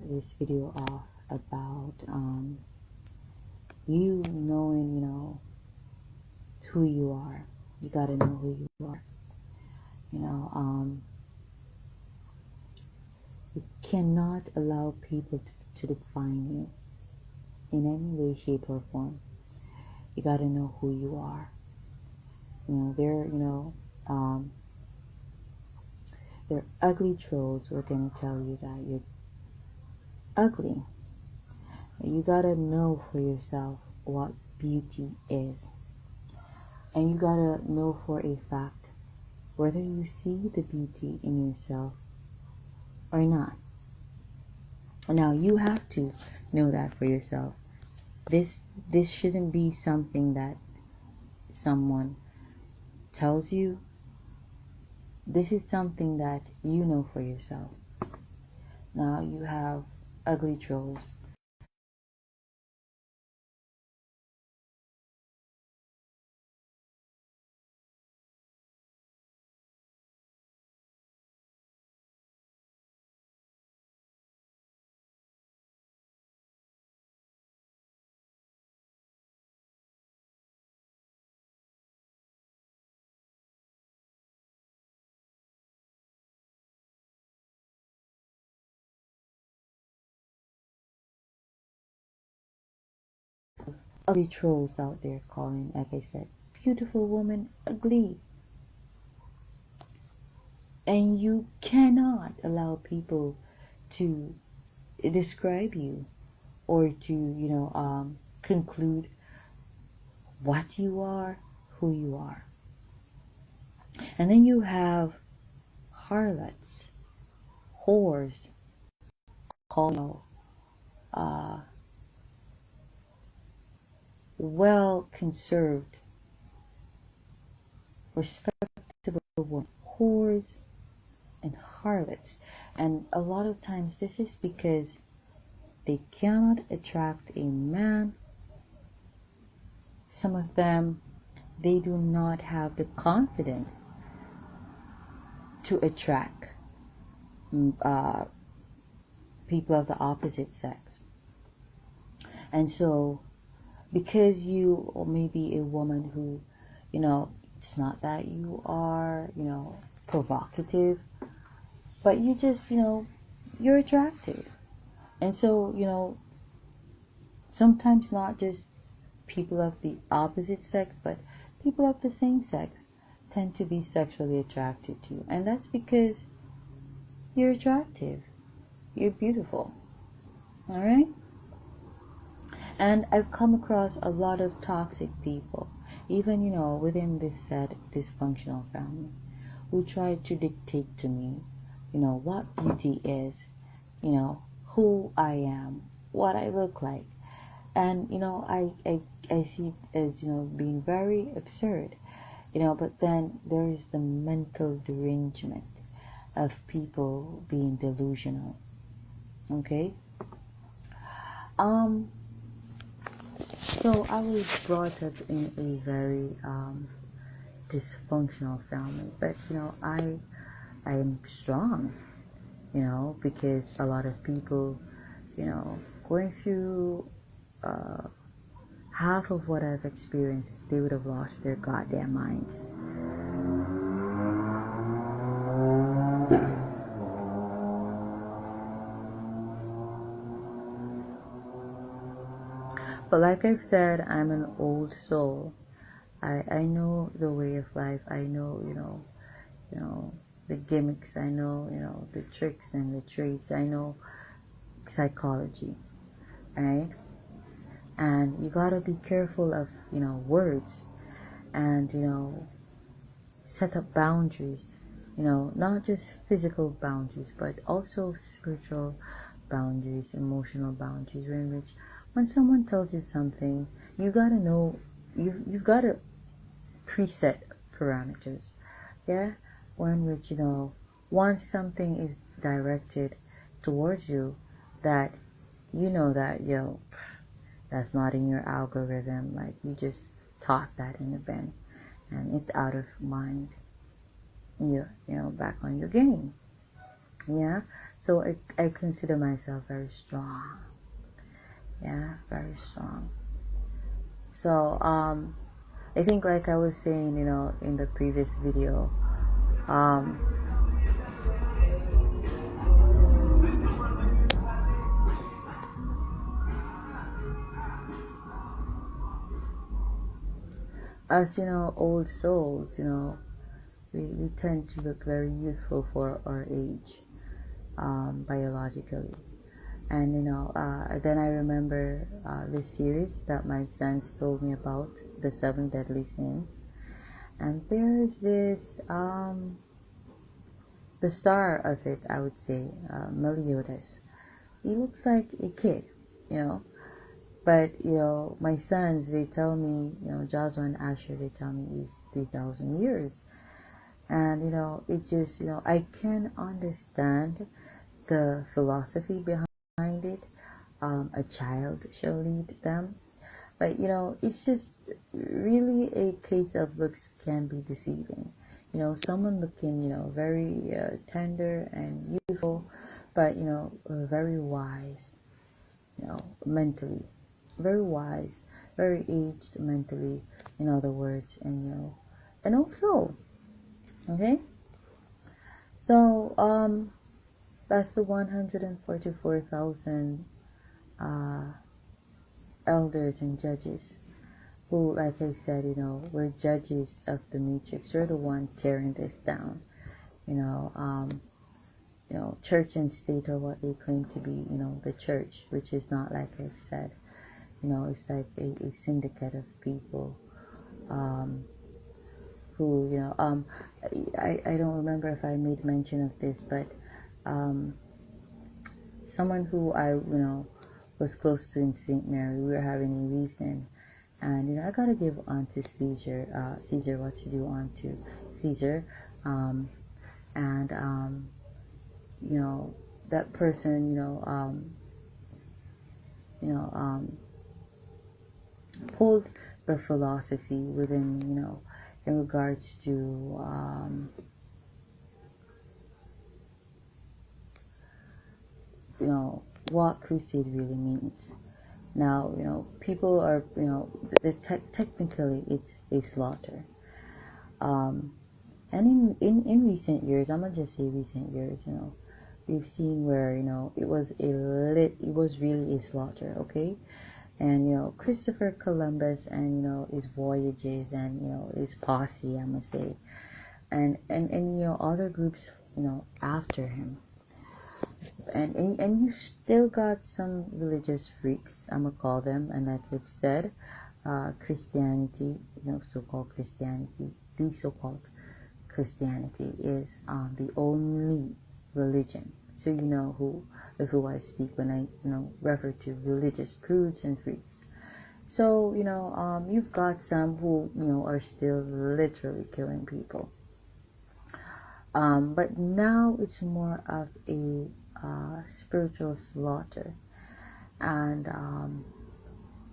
this video off about you knowing, who you are. You gotta know who you are. You cannot allow people to define you in any way, shape, or form. You gotta know who you are. They're ugly trolls who are gonna tell you that you're ugly. You gotta know for yourself what beauty is. And you gotta know for a fact whether you see the beauty in yourself or not. Now you have to know that for yourself. This shouldn't be something that someone tells you. This is something that you know for yourself. Now you have ugly trolls. Ugly trolls out there calling, like I said, beautiful woman ugly. And you cannot allow people to describe you or to, conclude what you are, who you are. And then you have harlots, whores, well-conserved, respectable women, whores and harlots. And a lot of times this is because they cannot attract a man. Some of them, they do not have the confidence to attract people of the opposite sex. And so, because you may be a woman who, it's not that you are, provocative, but you just, you're attractive. And so, sometimes not just people of the opposite sex, but people of the same sex tend to be sexually attracted to you. And that's because you're attractive. You're beautiful. Alright? And I've come across a lot of toxic people, even, within this said dysfunctional family, who try to dictate to me, what beauty is, who I am, what I look like. And, I see it as, being very absurd, but then there is the mental derangement of people being delusional. Okay? So I was brought up in a very dysfunctional family, but I am strong, because a lot of people, going through half of what I've experienced, they would have lost their goddamn minds. But like I've said, I'm an old soul. I know the way of life. I know, the gimmicks. I know, the tricks and the traits. I know psychology, right? And you gotta be careful of, words and, set up boundaries, not just physical boundaries, but also spiritual boundaries, emotional boundaries, when someone tells you something, you gotta know, you've gotta preset parameters, yeah, once something is directed towards you, that that, that's not in your algorithm, like you just toss that in the bin and it's out of mind. You're back on your game. Yeah. So I consider myself very strong. Yeah, very strong. So I think, like I was saying, in the previous video, as old souls, we tend to look very youthful for our age, biologically. And then I remember this series that my sons told me about, the 7 deadly sins. And there's this the star of it, I would say, Meliodas. He looks like a kid, but my sons, they tell me, Joshua and Asher, they tell me he's 3,000 years. And it just, I can understand the philosophy behind it. A child shall lead them, but it's just really a case of looks can be deceiving. Someone looking very tender and youthful, but very wise, mentally, very wise, very aged mentally, in other words. And also, okay, so that's the 144,000 elders and judges who, like I said, were judges of the matrix. We're the one tearing this down. Church and state are what they claim to be, the church, which is not, like I've said, it's like a syndicate of people, who, I don't remember if I made mention of this, but, someone who I, was close to in St. Mary, we were having a reason, and, I gotta give onto Caesar what to do onto Caesar, and, that person, pulled the philosophy within, in regards to, what crusade really means. Now, people are, technically it's a slaughter. And in recent years, I'm gonna just say recent years, we've seen where, it was really a slaughter, okay? And, Christopher Columbus and, his voyages and, his posse, I must say, and other groups, after him. And you still got some religious freaks, I'm gonna call them, and like I've said, Christianity, so-called Christianity, the so-called Christianity is the only religion. So you know who I speak when I refer to religious prudes and freaks. So you've got some who are still literally killing people. But now it's more of a spiritual slaughter, and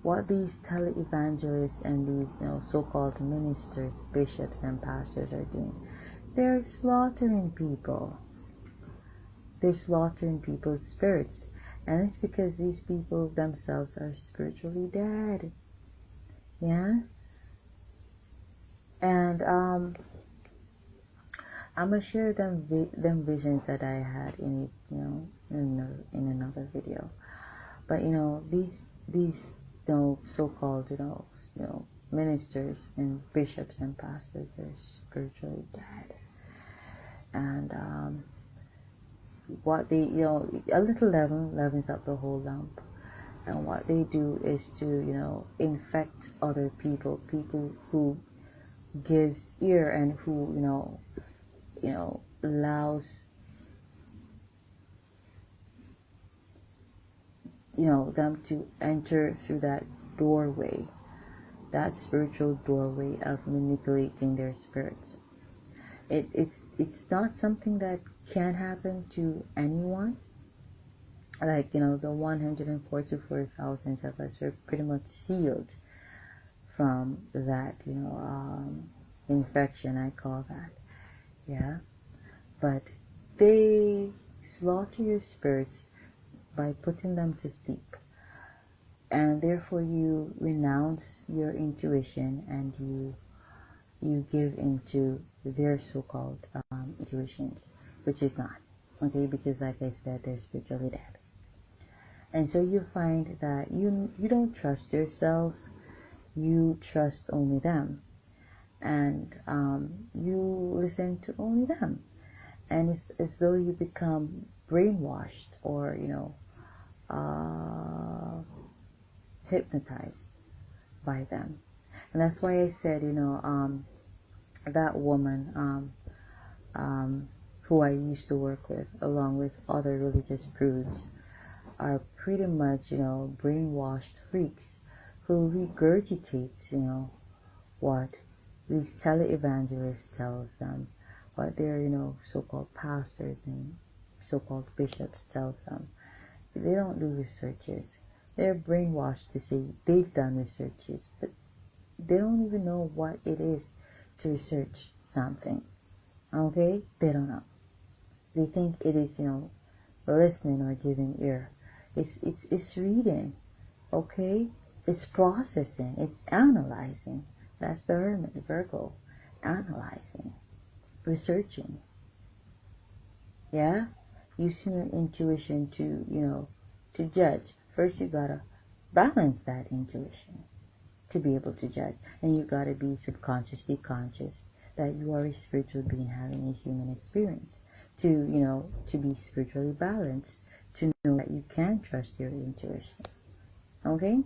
what these televangelists and these so-called ministers, bishops, and pastors are doing, they're slaughtering people. They're slaughtering people's spirits, and it's because these people themselves are spiritually dead. Yeah, and I'm gonna share them visions that I had in another video. But these so-called ministers and bishops and pastors, they're spiritually dead, and what they a little leavens up the whole lump. And what they do is to infect other people who gives ear and who allows them to enter through that doorway, that spiritual doorway of manipulating their spirits. It's not something that can happen to anyone. Like the 144,000 of us were pretty much sealed from that infection, I call that. Yeah, but they slaughter your spirits by putting them to sleep. And therefore you renounce your intuition and you give into their so-called intuitions, which is not. Okay, because like I said, they're spiritually dead. And so you find that you don't trust yourselves, you trust only them. And you listen to only them. And it's as though you become brainwashed or, hypnotized by them. And that's why I said, that woman who I used to work with, along with other religious prudes, are pretty much, brainwashed freaks who regurgitates, what these televangelists tells them, what their, so-called pastors and so-called bishops tells them. They don't do researches. They're brainwashed to say they've done researches, but they don't even know what it is to research something. Okay? They don't know. They think it is, listening or giving ear. It's reading. Okay? It's processing. It's analyzing. That's the hermit, Virgo. Analyzing. Researching. Yeah? Using your intuition to judge. First you gotta balance that intuition to be able to judge. And you gotta be subconsciously conscious that you are a spiritual being having a human experience. To be spiritually balanced. To know that you can trust your intuition. Okay?